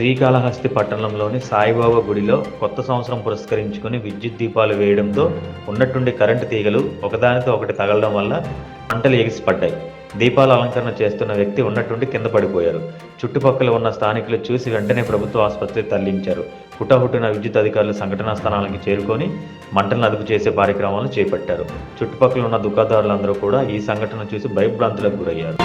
శ్రీకాళహస్తి పట్టణంలోని సాయిబాబా గుడిలో కొత్త సంవత్సరం పురస్కరించుకుని విద్యుత్ దీపాలు వేయడంతో ఉన్నట్టుండి కరెంటు తీగలు ఒకదానితో ఒకటి తగలడం వల్ల మంటలు ఎగిసిపడ్డాయి. దీపాల అలంకరణ చేస్తున్న వ్యక్తి ఉన్నట్టుండి కింద పడిపోయారు. చుట్టుపక్కల ఉన్న స్థానికులు చూసి వెంటనే ప్రభుత్వ ఆసుపత్రికి తరలించారు. హుటాహుటిన విద్యుత్ అధికారులు సంఘటనా స్థలానికి చేరుకొని మంటలను అదుపు చేసే కార్యక్రమాలను చేపట్టారు. చుట్టుపక్కల ఉన్న దుకాణదారులందరూ కూడా ఈ సంఘటన చూసి భయభ్రాంతులకు గురయ్యారు.